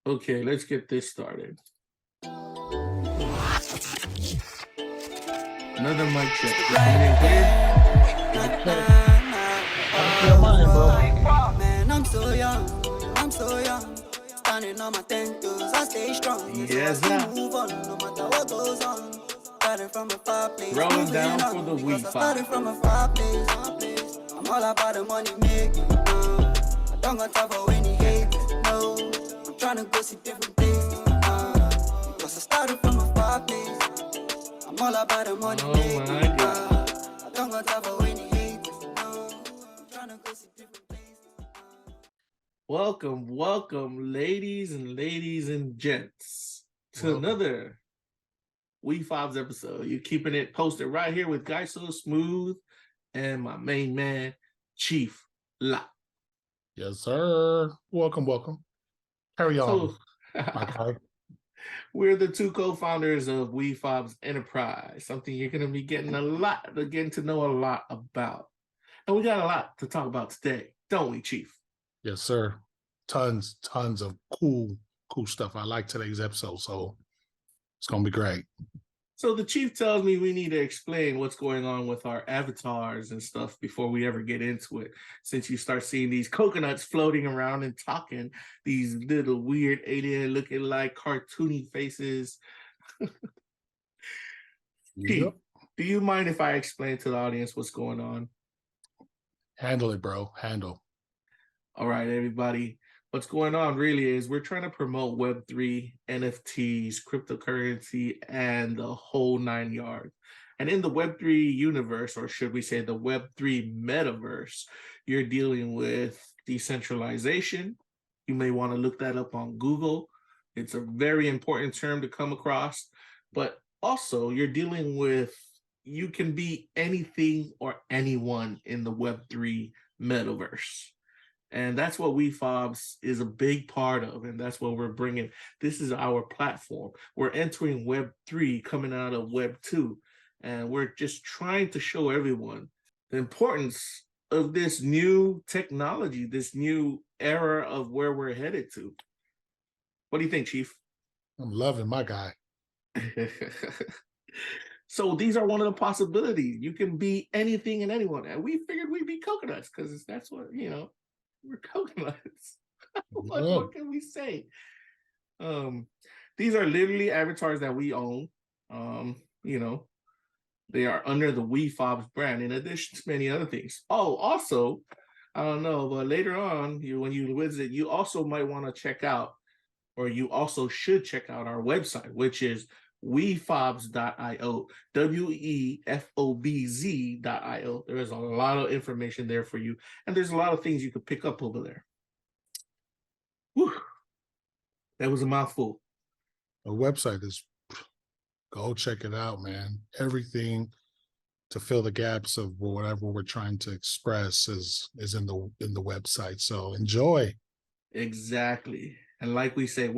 Okay, let's get this started. Another mic check. Is it clear? Your mind, bro. Man, I'm so young, standing on my 10 toes, I stay strong. Yes, so I sir. still move on, no matter what goes on. Started from a far place, Rolling moving down on, for the because week I started five. from a far place. I'm all about the money making. I don't got time for any haters, no. I'm trying to go see different places, because I started from a far place. I'm all about the money making. Oh my God. I don't got time for any haters, no. I'm trying to go see different places. Welcome, ladies and gents, to Welcome. another Wefobz episode. You're keeping it posted right here with Guy So Smooth and my main man, Chief La. Yes, sir. Welcome. Carry on, So, my guy. we're the two co-founders of Wefobz Enterprise, something you're going to be getting to know a lot about. And we got a lot to talk about today, don't we, Chief? Yes, sir. Tons of cool stuff. I like today's episode, so it's gonna be great. So the chief tells me we need to explain what's going on with our avatars and stuff before we ever get into it. Since you start seeing these coconuts floating around and talking, these little weird alien looking like cartoony faces. Chief, Yep. do you mind if I explain to the audience what's going on? Handle it, bro. Handle. All right, everybody. What's going on really is we're trying to promote Web3, NFTs, cryptocurrency, and the whole 9 yards. And in the Web3 universe, or should we say the Web3 metaverse, you're dealing with decentralization. You may want to look that up on Google. It's a very important term to come across. But also, you're dealing with, you can be anything or anyone in the Web3 metaverse. And that's what Wefobz is a big part of. And that's what we're bringing. This is our platform. We're entering Web 3, coming out of Web 2. And we're just trying to show everyone the importance of this new technology, this new era of where we're headed to. What do you think, Chief? I'm loving my guy. So these are one of the possibilities. You can be anything and anyone. And we figured we'd be coconuts because that's what, we're coconuts. What can we say? These are literally avatars that we own. They are under the Wefobz brand, in addition to many other things. Oh, also, I don't know, but later on, when you visit, you also might want to check out, or you also should check out our website, which is wefobz.io, wefobz.io. There is a lot of information there for you, and there's a lot of things you could pick up over there. Whew. That was a mouthful. The website is, go check it out, man. Everything to fill the gaps of whatever we're trying to express is in the website. So enjoy. Exactly. And like we said,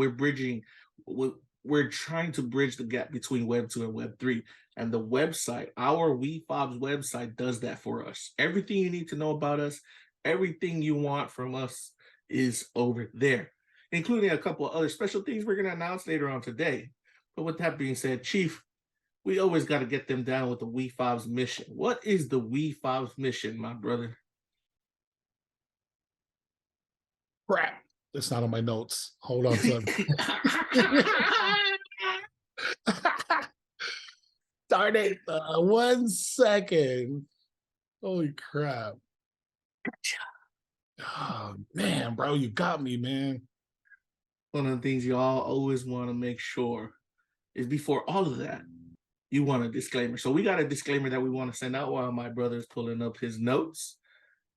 we're trying to bridge the gap between Web 2 and Web 3. And the website, our Wefobz website, does that for us. Everything you need to know about us, everything you want from us is over there, including a couple of other special things we're going to announce later on today. But with that being said, Chief, we always got to get them down with the Wefobz mission. What is the Wefobz mission, my brother? Crap. It's not on my notes. Hold on, son. Darn it. 1 second. Holy crap. Oh, man, bro, you got me, man. One of the things you all always want to make sure is before all of that, you want a disclaimer. So we got a disclaimer that we want to send out while my brother's pulling up his notes.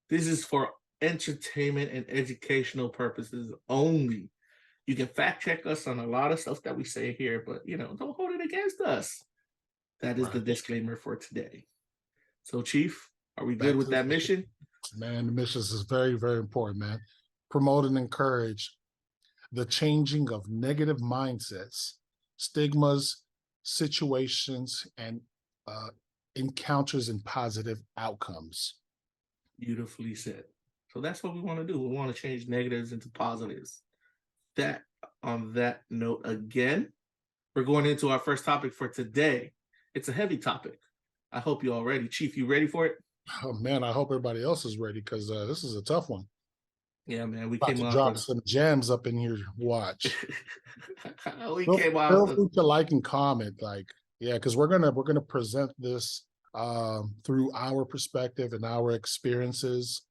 This is for entertainment and educational purposes only. You can fact check us on a lot of stuff that we say here, but don't hold it against us. That is the disclaimer for today. So, Chief, are we good with that mission? Man, the mission is very, very important, man. Promote and encourage the changing of negative mindsets, stigmas, situations, and encounters in positive outcomes. Beautifully said. So that's what we want to do. We want to change negatives into positives. That on that note again. We're going into our first topic for today. It's a heavy topic. I hope you're all ready. Chief, you ready for it? Oh man, I hope everybody else is ready because this is a tough one. Yeah, man. We About came to off drop of some gems up in here. Watch. we Feel, came off feel the free to like and comment. Like, yeah, because we're gonna present this through our perspective and our experiences.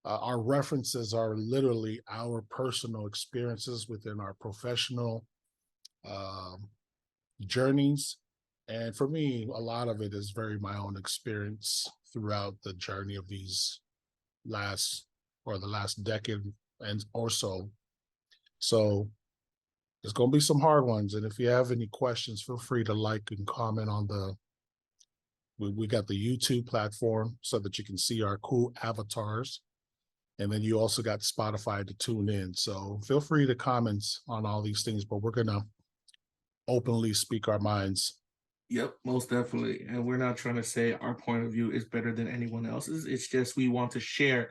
Our references are literally our personal experiences within our professional um, journeys. And for me, a lot of it is very my own experience throughout the journey of these last the last decade and or so. So there's going to be some hard ones. And if you have any questions, feel free to like and comment on we got the YouTube platform so that you can see our cool avatars. And then you also got Spotify to tune in. So feel free to comment on all these things, but we're going to openly speak our minds. Yep, most definitely. And we're not trying to say our point of view is better than anyone else's. It's just we want to share,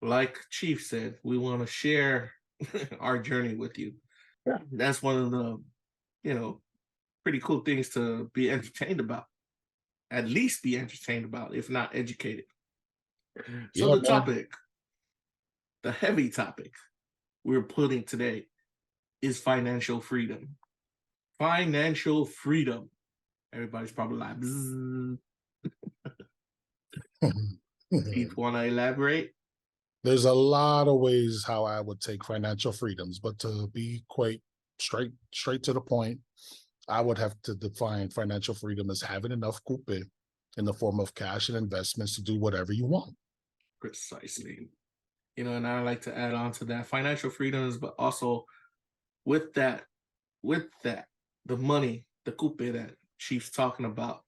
like Chief said, we want to share our journey with you. Yeah. That's one of the, pretty cool things to be entertained about. At least be entertained about, if not educated. So Yeah, the man. topic, the heavy topic we're putting today is financial freedom. Financial freedom. Everybody's probably like, Chief, want to elaborate? There's a lot of ways how I would take financial freedoms, but to be quite straight to the point, I would have to define financial freedom as having enough coupe in the form of cash and investments to do whatever you want. Precisely. And I like to add on to that financial freedoms, but also with that, the money, the coupe that Chief's talking about,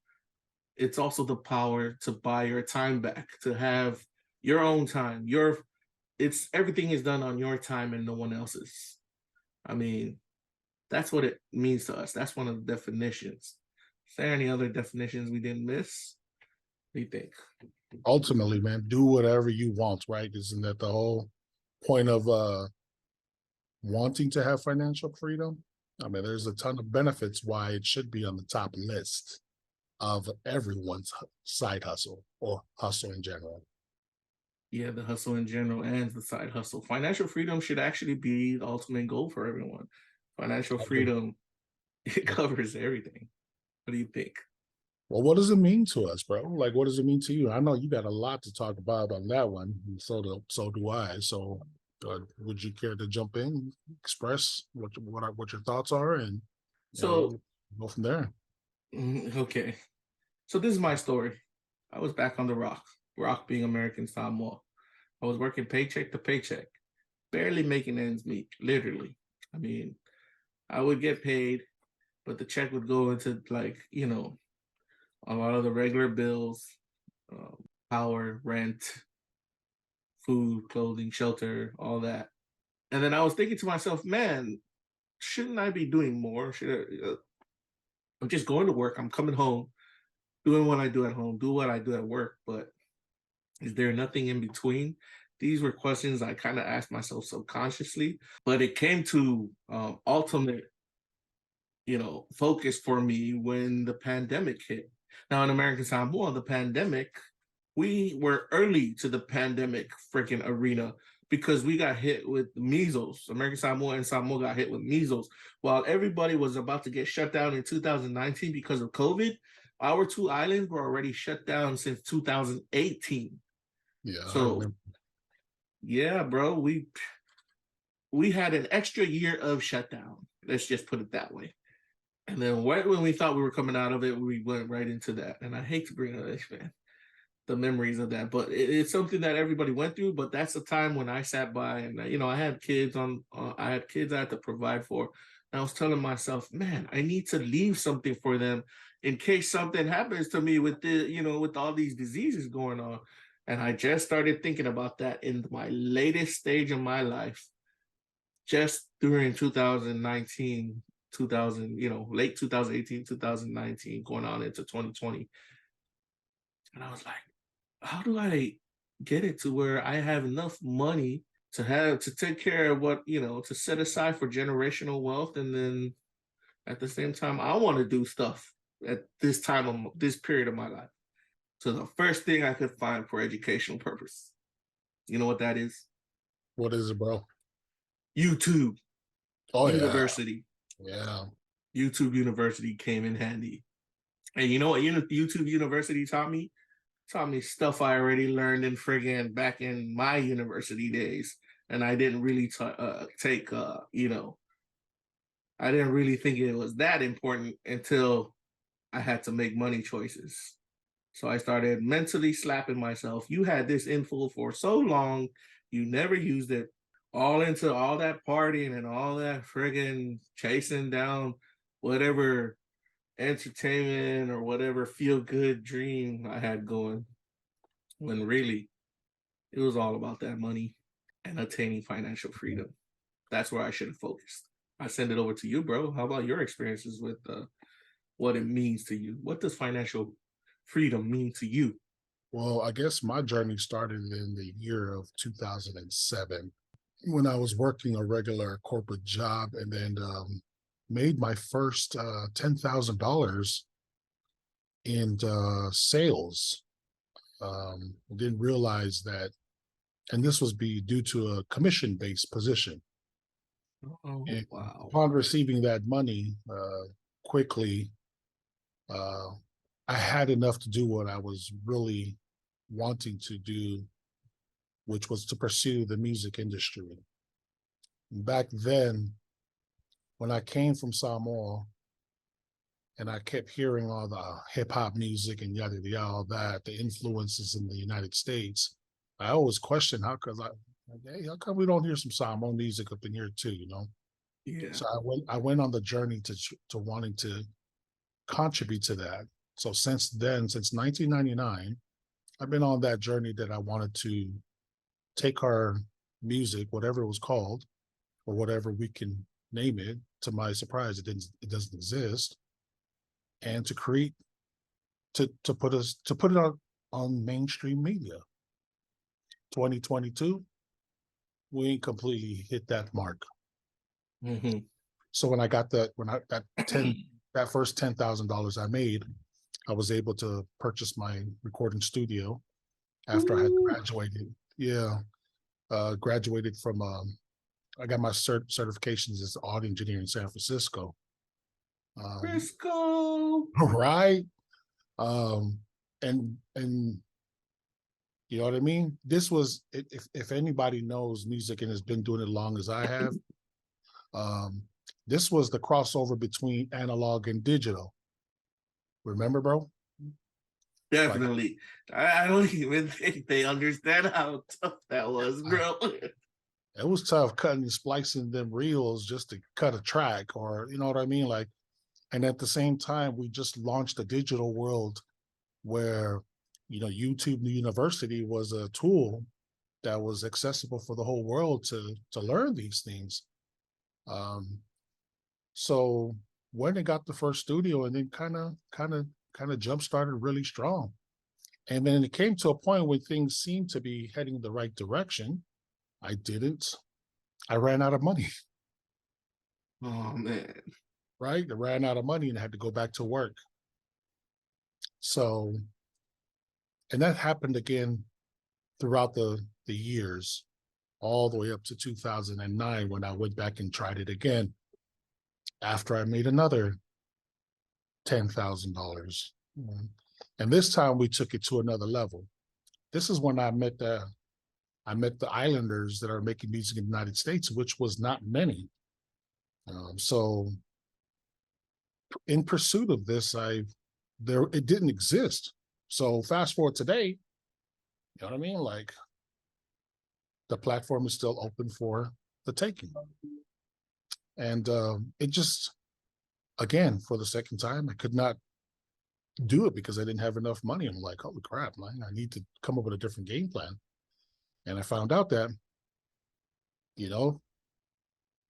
it's also the power to buy your time back, to have your own time. It's everything is done on your time and no one else's. I mean, that's what it means to us. That's one of the definitions. Is there any other definitions we didn't miss? What do you think? Ultimately, man, do whatever you want, right? Isn't that the whole point of wanting to have financial freedom? I mean, there's a ton of benefits why it should be on the top list of everyone's side hustle or hustle in general. Yeah, the hustle in general and the side hustle. Financial freedom should actually be the ultimate goal for everyone. Financial freedom, it covers everything. What do you think? Well, what does it mean to us, bro? Like, what does it mean to you? I know you got a lot to talk about on that one. So do I. So, would you care to jump in, express what your thoughts are, and So, go from there? Okay. So this is my story. I was back on the rock being American Samoa. I was working paycheck to paycheck, barely making ends meet, literally. I mean, I would get paid, but the check would go into a lot of the regular bills, power, rent, food, clothing, shelter, all that. And then I was thinking to myself, man, shouldn't I be doing more? I'm just going to work. I'm coming home, doing what I do at home, do what I do at work. But is there nothing in between? These were questions I kind of asked myself subconsciously, but it came to ultimate, focus for me when the pandemic hit. Now in American Samoa, the pandemic, we were early to the pandemic freaking arena because we got hit with measles. American Samoa and Samoa got hit with measles. While everybody was about to get shut down in 2019 because of COVID, our two islands were already shut down since 2018. Yeah. So, yeah, bro, we had an extra year of shutdown. Let's just put it that way. And then right when we thought we were coming out of it, we went right into that. And I hate to bring up this, man, the memories of that, but it's something that everybody went through. But that's the time when I sat by and I had kids I had kids I had to provide for. And I was telling myself, man, I need to leave something for them in case something happens to me with with all these diseases going on. And I just started thinking about that in my latest stage of my life, just during 2019, late 2018, 2019, going on into 2020. And I was like, how do I get it to where I have enough money to take care of what, to set aside for generational wealth, and then at the same time, I want to do stuff at this period of my life. So the first thing I could find for educational purpose, you know what that is? What is it, bro? YouTube Oh yeah, University. yeah. YouTube University came in handy. And you know what YouTube University taught me? Taught me stuff I already learned in friggin' back in my university days. And I didn't really take, I didn't really think it was that important until I had to make money choices. So I started mentally slapping myself. You had this info for so long, you never used it. All into all that partying and all that friggin' chasing down whatever entertainment or whatever feel good dream I had going. When really it was all about that money and attaining financial freedom. That's where I should have focused. I send it over to you, bro. How about your experiences with what it means to you? What does financial freedom mean to you? Well, I guess my journey started in the year of 2007 when I was working a regular corporate job, and then made my first $10,000 in sales. Didn't realize that, and this was due to a commission-based position. Oh, And wow. upon receiving that money, quickly, I had enough to do what I was really wanting to do, which was to pursue the music industry. Back then, when I came from Samoa and I kept hearing all the hip hop music and yada yada, all that, the influences in the United States, I always questioned hey, how come we don't hear some Samoan music up in here too, you know? Yeah. So I went on the journey to wanting to contribute to that. So since then, since 1999, I've been on that journey that I wanted to take our music, whatever it was called, or whatever we can name it. To my surprise, it doesn't exist, and to create to put it on mainstream media. 2022, we ain't completely hit that mark. Mm-hmm. So when I got that first $10,000 I made, I was able to purchase my recording studio after I had graduated. Yeah, graduated from. I got my certifications as audio engineer in San Francisco. Frisco. Right. And you know what I mean? This was, if anybody knows music and has been doing it as long as I have, this was the crossover between analog and digital. Remember, bro? Definitely. I don't even think they understand how tough that was, bro. It was tough cutting and splicing them reels just to cut a track, or you know what I mean? Like, and at the same time, we just launched a digital world where, YouTube University was a tool that was accessible for the whole world to learn these things. So when they got the first studio, and then kind of jump started really strong. And then it came to a point where things seemed to be heading the right direction. I ran out of money. Oh man. Right? I ran out of money and had to go back to work. So, and that happened again throughout the years, all the way up to 2009 when I went back and tried it again after I made another $10,000. And this time we took it to another level. This is when I met the islanders that are making music in the United States, which was not many. So in pursuit of this, it didn't exist. So fast forward today, you know what I mean? Like, the platform is still open for the taking. And it just, again, for the second time, I could not do it because I didn't have enough money. I'm like, holy crap, man, I need to come up with a different game plan. And I found out that,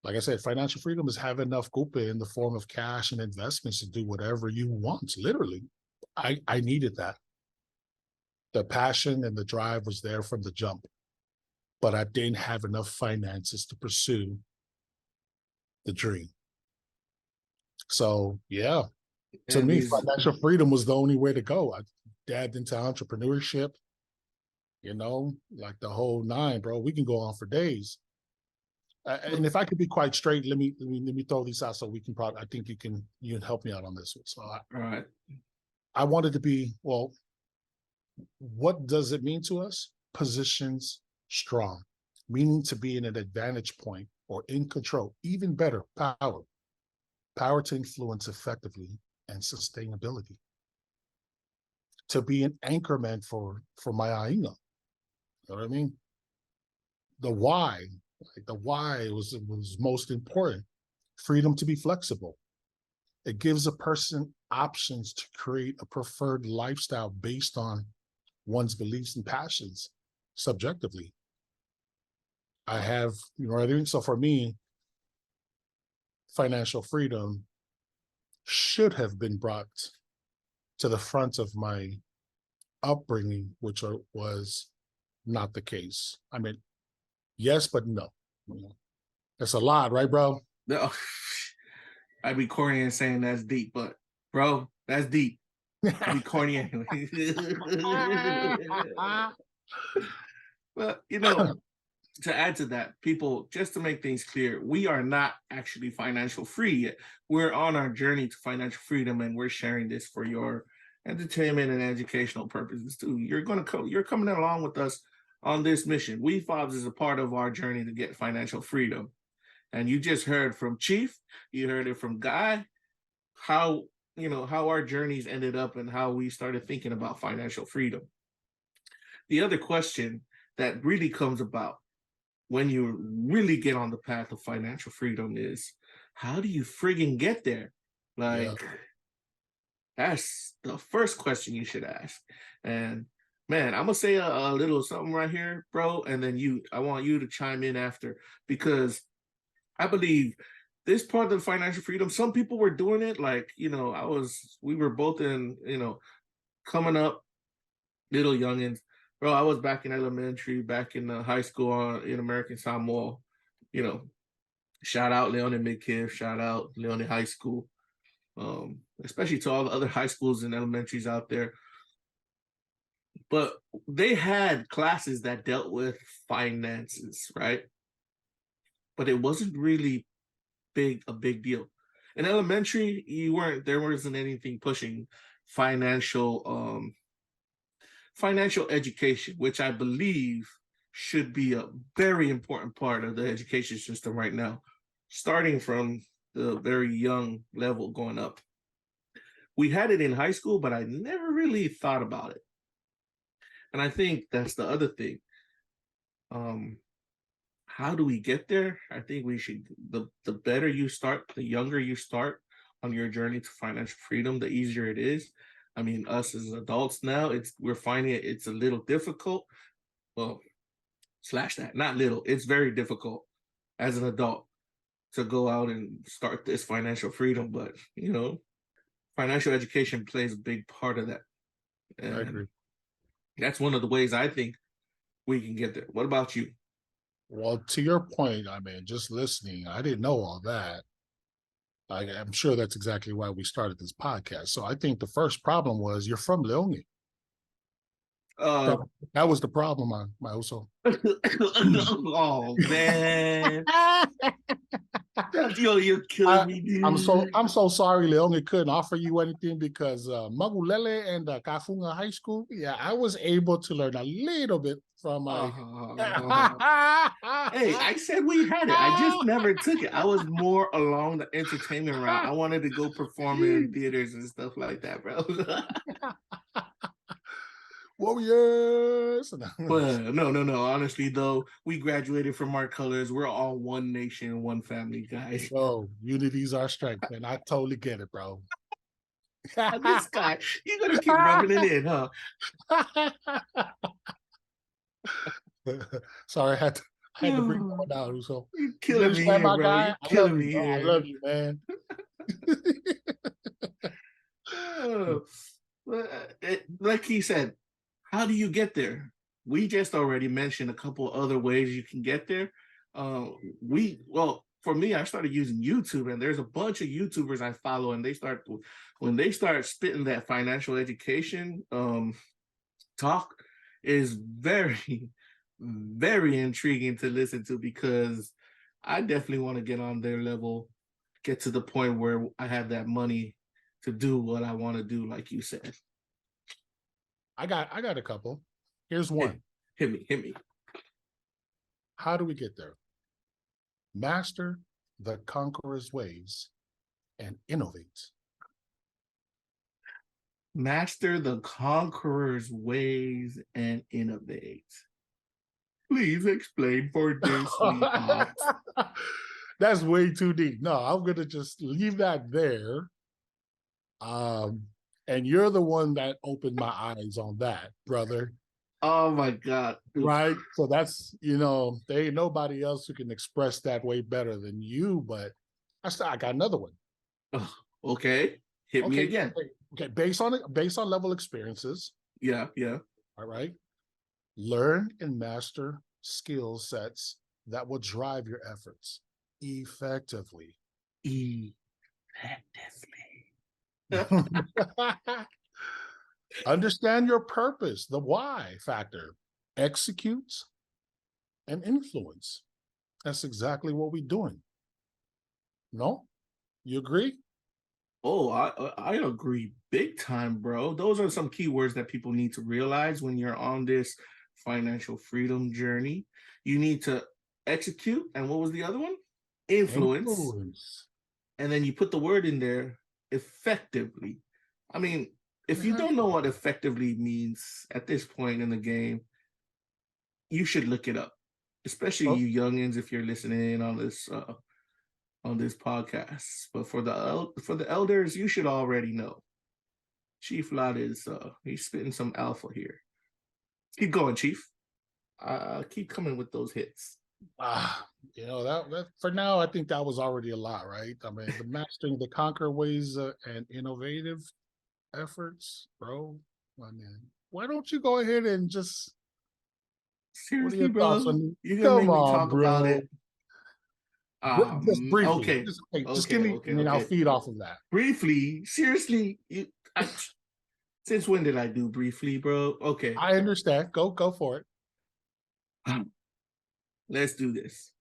like I said, financial freedom is having enough coupe in the form of cash and investments to do whatever you want. Literally, I needed that. The passion and the drive was there from the jump. but I didn't have enough finances to pursue the dream. So yeah, to And me, these, financial freedom was the only way to go. I dabbed into entrepreneurship, like the whole nine, bro. We can go on for days. And if I could be quite straight, let me throw these out so we can probably. I think you can help me out on this one. So all right. I wanted to be, well, what does it mean to us? Positions strong, meaning to be in an advantage point or in control. Even better, power to influence effectively and sustainability. To be an anchorman for my aina. You know what I mean? The why, was most important. Freedom to be flexible. It gives a person options to create a preferred lifestyle based on one's beliefs and passions subjectively. I have, you know what I mean? So for me, financial freedom should have been brought to the front of my upbringing, which was not the case. I mean, yes, but no. That's a lot, right, bro? No, I'd be corny and saying that's deep, but bro, that's deep. I'd be corny anyway. But to add to that, people, just to make things clear, we are not actually financial free yet. We're on our journey to financial freedom, and we're sharing this for your entertainment and educational purposes too. You're coming along with us on this mission. Wefobz is a part of our journey to get financial freedom. And you just heard from Chief, you heard it from Guy, how our journeys ended up and how we started thinking about financial freedom. The other question that really comes about when you really get on the path of financial freedom is, how do you friggin' get there? Like, that's the first question you should ask. And man, I'm gonna say a little something right here, bro, and then I want you to chime in after, because I believe this part of the financial freedom, some people were doing it, like, we were both in, coming up, little youngins. Bro, I was back in elementary, back in high school in American Samoa. Shout out Leone Midkiff, shout out Leone High School, especially to all the other high schools and elementaries out there. But they had classes that dealt with finances, right? But it wasn't really a big deal. In elementary, there wasn't anything pushing financial education, which I believe should be a very important part of the education system right now, starting from the very young level going up. We had it in high school, but I never really thought about it. And I think that's the other thing. How do we get there? I think we should, the better you start, the younger you start on your journey to financial freedom, the easier it is. I mean, us as adults now, we're finding it's a little difficult. Well, slash that, not little, it's very difficult as an adult to go out and start this financial freedom. But, financial education plays a big part of that. And I agree. That's one of the ways I think we can get there. What about you? Well, to your point, I mean, just listening, I didn't know all that. I'm sure that's exactly why we started this podcast. So I think the first problem was you're from Leone. That was the problem, my also. Oh man. You're killing me, dude. I'm so sorry Leone couldn't offer you anything, because Magulele and Kafunga High School, I was able to learn a little bit from my Hey, I said we had it. I just never took it. I was more along the entertainment route. I wanted to go perform in theaters and stuff like that, bro. Warriors. But no. Honestly, though, we graduated from our colors. We're all one nation, one family, guys. Bro, unity's our strength, man. I totally get it, bro. This guy, you're gonna keep rubbing it in, huh? Sorry, I had to bring that one out. So you're killing me here, bro. You're killing me here. I love you, man. Like he said, how do you get there? we just already mentioned a couple other ways you can get there. Well, for me, I started using YouTube, and there's a bunch of YouTubers I follow, and when they start spitting that financial education talk is very, very intriguing to listen to, because I definitely want to get on their level, get to the point where I have that money to do what I want to do, like you said. I got a couple. Here's one. Hit me. How do we get there? Master the conqueror's ways and innovate. Master the conqueror's ways and innovate. Please explain for this. That's way too deep. No, I'm gonna just leave that there. And you're the one that opened my eyes on that, brother. Oh my God. Right. So that's, there ain't nobody else who can express that way better than you, but I got another one. Okay. Hit me again. Okay. Based on level experiences. Yeah. All right. Learn and master skill sets that will drive your efforts effectively. Understand your purpose, the why factor, execute and influence. That's exactly what we're doing. No? You agree? Oh, I agree big time, bro. Those are some keywords that people need to realize when you're on this financial freedom journey. You need to execute, and what was the other one? Influence. And then you put the word in there, effectively. I mean, if you don't know what effectively means at this point in the game, you should look it up, especially you youngins if you're listening on this podcast. But for the elders, you should already know. Chief Lot is he's spitting some alpha here. Keep going, Chief. Keep coming with those hits. That for now, I think that was already a lot, right? I mean, the mastering the conquer ways and innovative efforts, bro. I mean, why don't you go ahead and just seriously, bro? You're gonna make me talk about it. Just briefly. Okay. Just give me, and then I'll feed off of that. Briefly, seriously. Since when did I do briefly, bro? Okay. I understand. Go for it. Let's do this.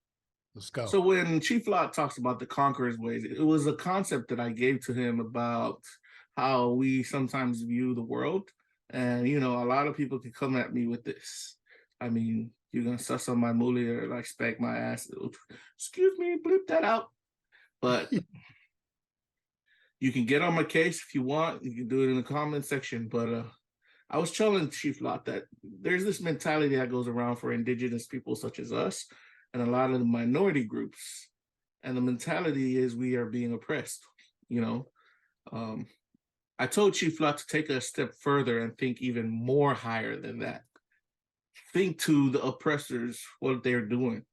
Let's go. So when Chief Lot talks about the conqueror's ways, it was a concept that I gave to him about how we sometimes view the world. And, a lot of people can come at me with this. I mean, you're going to suss on my moolie or like spank my ass. Excuse me, bleep that out. But you can get on my case if you want. You can do it in the comment section. But I was telling Chief Lot that there's this mentality that goes around for indigenous people such as us and a lot of the minority groups. And the mentality is we are being oppressed, I told Chief Lot to take a step further and think even more higher than that. Think to the oppressors what they're doing.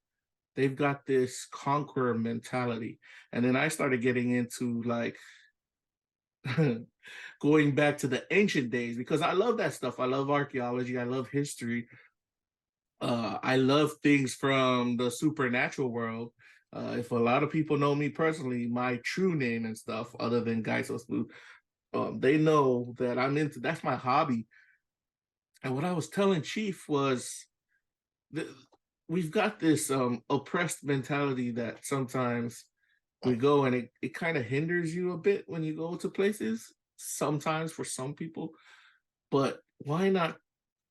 They've got this conqueror mentality. And then I started getting into like going back to the ancient days, because I love that stuff. I love archaeology. I love history. I love things from the supernatural world. If a lot of people know me personally, my true name and stuff, other than Gaisos, they know that I'm into, that's my hobby. And what I was telling Chief was we've got this oppressed mentality that sometimes we go and it kind of hinders you a bit when you go to places, sometimes for some people. But why not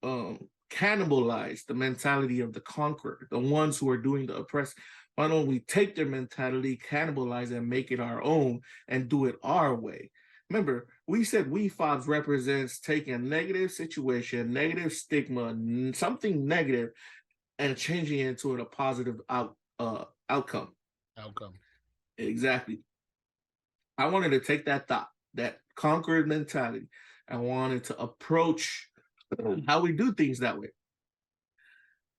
cannibalize the mentality of the conqueror, the ones who are doing the oppressed? Why don't we take their mentality, cannibalize it, and make it our own and do it our way? Remember, we said Wefobz represents taking a negative situation, negative stigma, something negative, and changing it into a positive outcome. Exactly. I wanted to take that thought, that conquered mentality, and wanted to approach how we do things that way.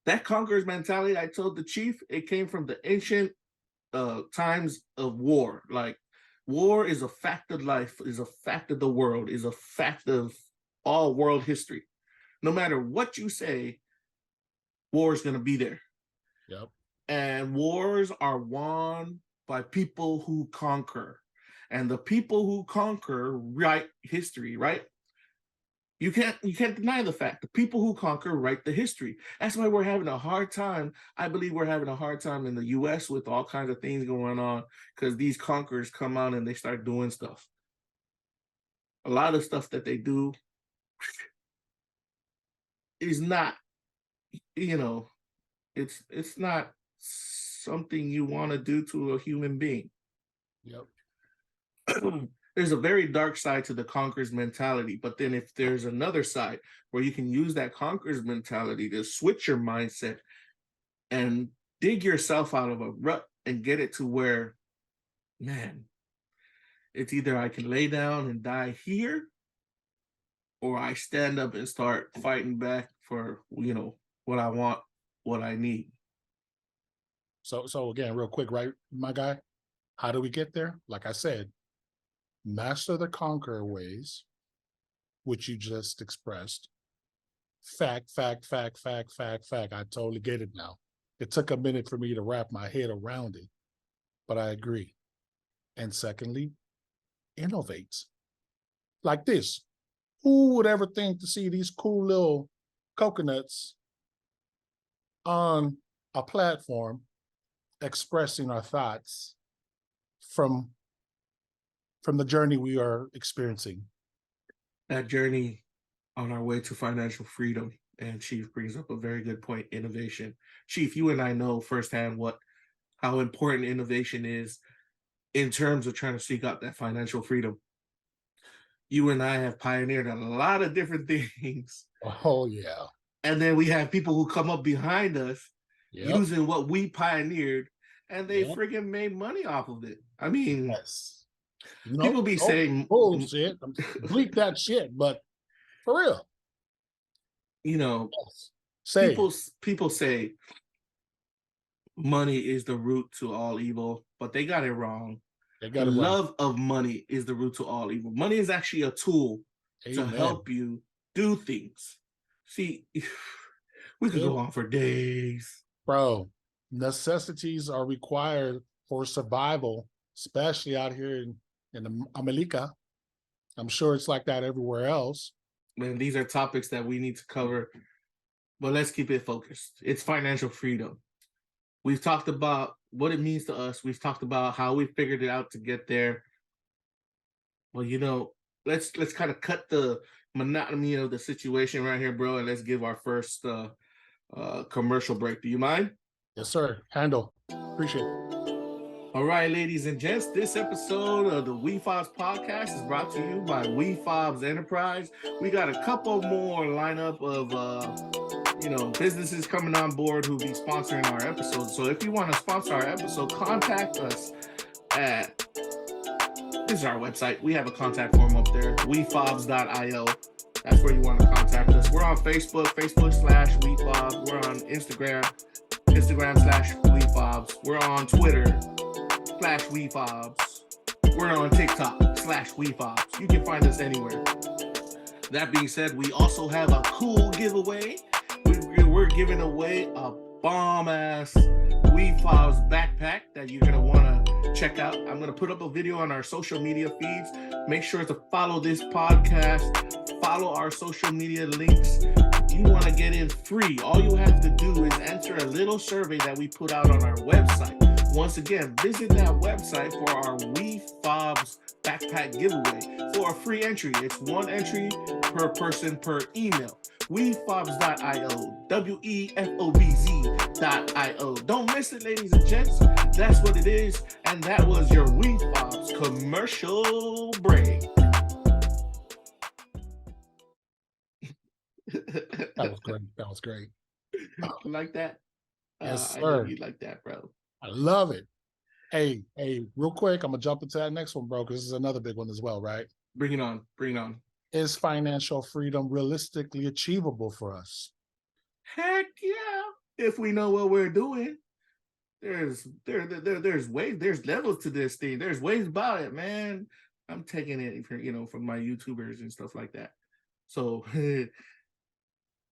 That conqueror's mentality, I told the Chief, it came from the ancient times of war. Like, war is a fact of life, is a fact of the world, is a fact of all world history. No matter what you say, war is going to be there. Yep. And wars are won by people who conquer. And the people who conquer write history, right? You can't deny the fact the people who conquer write the history. That's why we're having a hard time. I believe we're having a hard time in the US with all kinds of things going on because these conquerors come out and they start doing stuff. A lot of stuff that they do is not, it's not something you want to do to a human being. Yep. There's a very dark side to the conqueror's mentality, but then if there's another side where you can use that conqueror's mentality to switch your mindset and dig yourself out of a rut and get it to where, man, it's either I can lay down and die here, or I stand up and start fighting back for, what I want, what I need. So again, real quick, right, my guy? How do we get there? Like I said, master the conqueror ways, which you just expressed. Fact. I totally get it now. It took a minute for me to wrap my head around it, but I agree. And secondly, innovate. Like this. Who would ever think to see these cool little coconuts on a platform expressing our thoughts from the journey we are experiencing? That journey on our way to financial freedom. And Chief brings up a very good point, innovation. Chief, you and I know firsthand how important innovation is in terms of trying to seek out that financial freedom. You and I have pioneered a lot of different things. Oh, yeah. And then we have people who come up behind us using what we pioneered, and they friggin' made money off of it. I mean, yes. People be saying bullshit. Bleep that shit, but for real. People say money is the root to all evil, but they got it wrong. The love of money is the root to all evil. Money is actually a tool to help you do things. See, we could go on for days. Bro, necessities are required for survival, especially out here in America. I'm sure it's like that everywhere else. Man, these are topics that we need to cover, but let's keep it focused. It's financial freedom. We've talked about what it means to us. We've talked about how we figured it out to get there. Well, let's kind of cut the monotony of the situation right here, bro, and let's give our first commercial break. Do you mind? Yes, sir. Handle. Appreciate it. All right, ladies and gents, this episode of the Wefobz podcast is brought to you by Wefobz Enterprise. We got a couple more lineup of businesses coming on board who'll be sponsoring our episodes. So if you want to sponsor our episode, contact us at, this is our website. We have a contact form up there, wefobz.io. That's where you want to contact us. We're on Facebook, Facebook.com/Wefobz. We're on Instagram, Instagram.com/Wefobz. We're on Twitter /Wefobz. We're on TikTok /Wefobz. You can find us anywhere. That being said, we also have a cool giveaway. We're giving away a bomb-ass Wefobz backpack that you're going to want to check out. I'm going to put up a video on our social media feeds. Make sure to follow this podcast. Follow our social media links. You want to get in free. All you have to do is answer a little survey that we put out on our website. Once again, visit that website for our Wefobz backpack giveaway for a free entry. It's one entry per person per email. Wefobz.io. WEFOBZ.io. Don't miss it, ladies and gents. That's what it is. And that was your Wefobz commercial break. That was great. You like that? Yes, sir. I know you like that, bro. I love it. Hey, real quick, I'm gonna jump into that next one, bro, because this is another big one as well, right? Bring it on. Is financial freedom realistically achievable for us? Heck yeah! If we know what we're doing, there's ways, there's levels to this thing. There's ways about it, man. I'm taking it from my YouTubers and stuff like that. So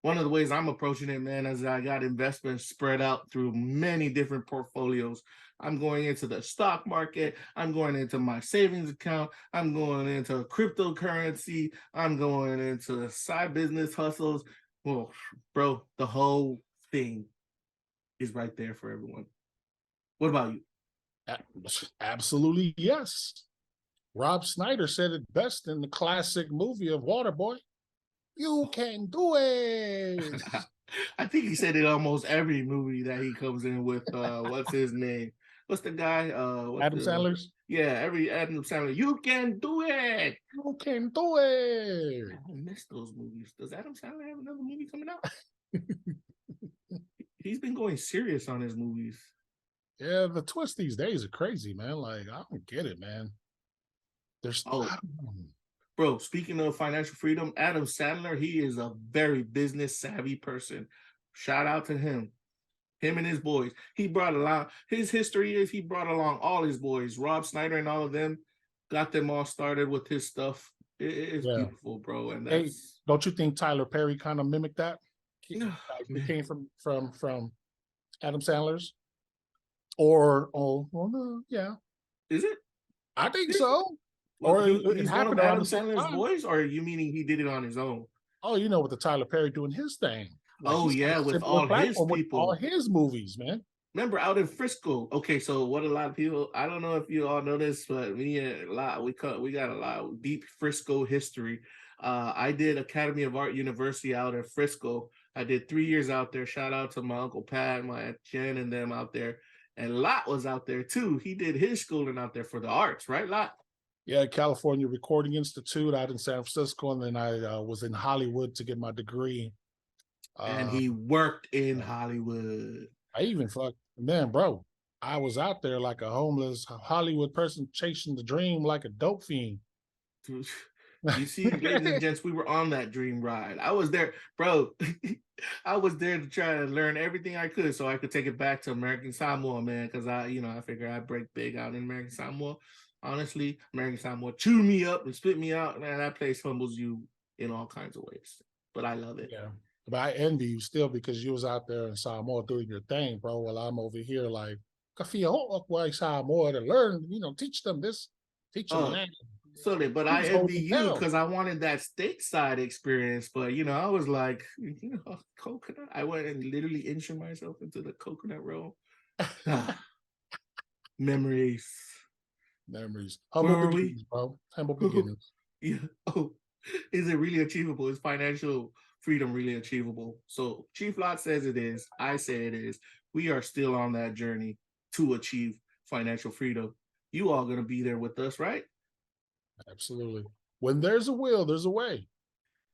one of the ways I'm approaching it, man, is I got investments spread out through many different portfolios. I'm going into the stock market. I'm going into my savings account. I'm going into cryptocurrency. I'm going into side business hustles. Well, bro, the whole thing is right there for everyone. What about you? Absolutely, yes. Rob Snyder said it best in the classic movie of Waterboy. You can do it. I think he said it almost every movie that he comes in with. What's his name? What's the guy? Adam Sandler's. Yeah, every Adam Sandler. You can do it. You can do it. I miss those movies. Does Adam Sandler have another movie coming out? He's been going serious on his movies. Yeah, the twists these days are crazy, man. Like, I don't get it, man. There's bro, speaking of financial freedom, Adam Sandler, he is a very business savvy person. Shout out to him. Him and his boys. He brought along his history is he brought along all his boys, Rob Snyder and all of them, got them all started with his stuff. It's beautiful, bro. And that's... Hey, don't you think Tyler Perry kind of mimicked that? He came from Adam Sandler's? Or yeah. Is it? I think so. Well, or he's one of Adam Sandler's boys, or are you meaning he did it on his own? Oh, you know, with the Tyler Perry doing his thing. Like, oh yeah, with all his people, all his movies, man. Remember out in Frisco? Okay, so what a lot of people, I don't know if you all know this, but we got a lot of deep Frisco history. I did Academy of Art University out in Frisco. I did 3 years out there. Shout out to my Uncle Pat, my Aunt Jen, and them out there. And Lot was out there too. He did his schooling out there for the arts, right, Lot? Yeah, California Recording Institute out in San Francisco, and then I was in Hollywood to get my degree. And he worked in Hollywood. I even man, bro, I was out there like a homeless Hollywood person chasing the dream like a dope fiend. You see, ladies and gents, we were on that dream ride. I was there, bro. I was there to try to learn everything I could so I could take it back to American Samoa, man, because I figure I'd break big out in American Samoa. Honestly, American Samoa chew me up and spit me out. Man, that place humbles you in all kinds of ways. But I love it. Yeah. But I envy you still because you was out there in Samoa doing your thing, bro. While I'm over here like, Samoa to learn, teach them this, teach them that. But I envy you because I wanted that stateside experience. But I was like, coconut. I went and literally injured myself into the coconut roll. Memories. Humble beginnings, bro. Humble beginnings. Yeah. Oh, is it really achievable? Is financial freedom really achievable? So Chief Lot says it is. I say it is. We are still on that journey to achieve financial freedom. You all gonna be there with us, right? Absolutely. When there's a will, there's a way.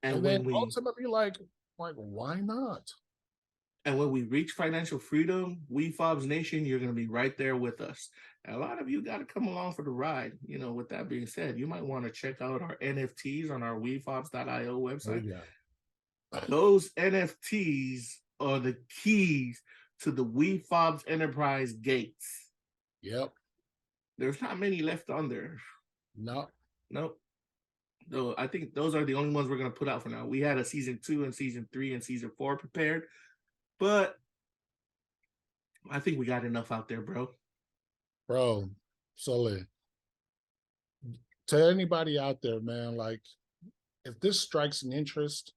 And then when ultimately, like, why not? And when we reach financial freedom, Wefobz Nation, you're going to be right there with us. And a lot of you got to come along for the ride. With that being said, you might want to check out our NFTs on our Wefobz.io website. Oh, yeah. Those NFTs are the keys to the Wefobz Enterprise gates. Yep. There's not many left on there. Nope. No, I think those are the only ones we're going to put out for now. We had a season 2 and season 3 and season 4 prepared, but I think we got enough out there, bro. So to anybody out there, man, like, if this strikes an interest,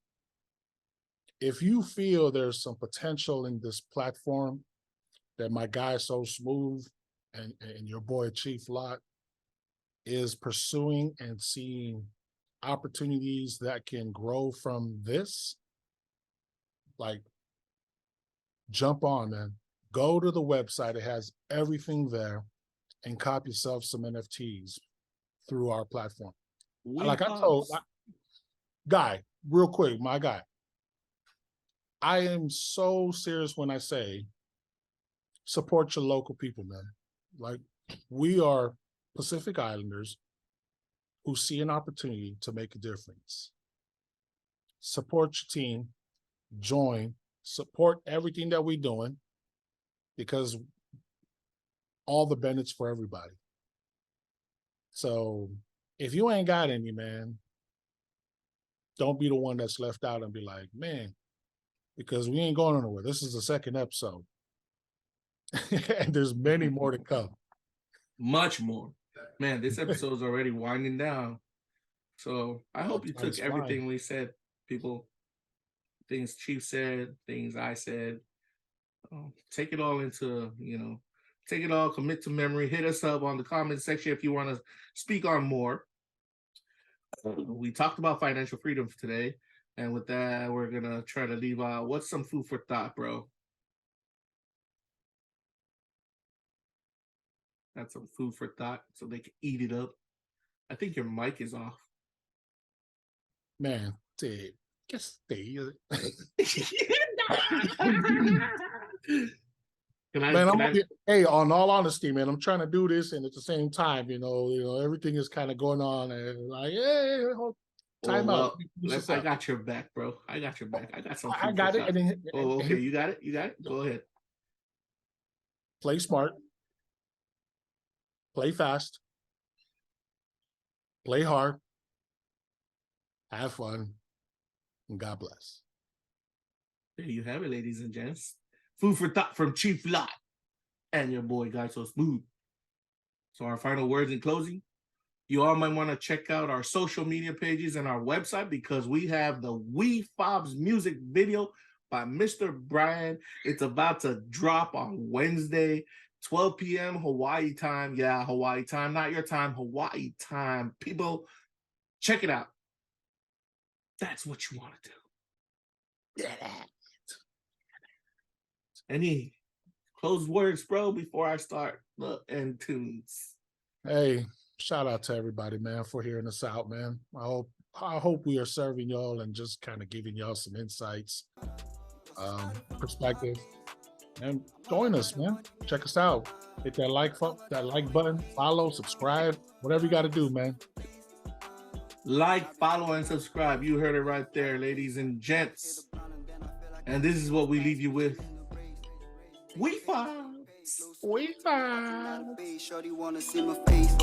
if you feel there's some potential in this platform that my guy So Smooth and your boy Chief Lot is pursuing and seeing opportunities that can grow from this, like, jump on, man. Go to the website. It has everything there, and cop yourself some NFTs through our platform. Like I told Guy, real quick, my guy, I am so serious when I say support your local people, man. Like, we are Pacific Islanders who see an opportunity to make a difference. Support your team, join, support everything that we're doing, because all the benefits for everybody. So if you ain't got any, man, don't be the one that's left out and be like, man, because we ain't going nowhere. This is the second episode. And there's many more to come. Much more. Man, this episode's already winding down. So I hope you took everything we said, people. Things Chief said, things I said. Take it all into, take it all, commit to memory. Hit us up on the comment section if you want to speak on more. We talked about financial freedom today. And with that, we're going to try to leave out, what's some food for thought, bro? That's some food for thought so they can eat it up. I think your mic is off. Man, dude, just stay. Hey, on all honesty, man, I'm trying to do this, and at the same time, everything is kind of going on, and like, hey, time out. I got your back, bro. I got your back. I got something. I got it. Okay, you got it. You got it. Go ahead. Play smart. Play fast. Play hard. Have fun. And God bless. There you have it, ladies and gents. Food for thought from Chief Lot and your boy Guy So Smooth. So our final words in closing. You all might want to check out our social media pages and our website because we have the Wefobz music video by Mr. Brian. It's about to drop on Wednesday, 12 p.m. Hawaii time. Yeah, Hawaii time, not your time, Hawaii time. People, check it out. That's what you want to do. Yeah. Any closed words, bro, before I start the end tunes? Hey, shout out to everybody, man, for hearing us out, man. I hope we are serving y'all and just kind of giving y'all some insights, perspective, and join us, man. Check us out. Hit that like button, follow, subscribe, whatever you got to do, man. Like, follow, and subscribe. You heard it right there, ladies and gents. And this is what we leave you with. Wefobz. Shorty wanna see my face.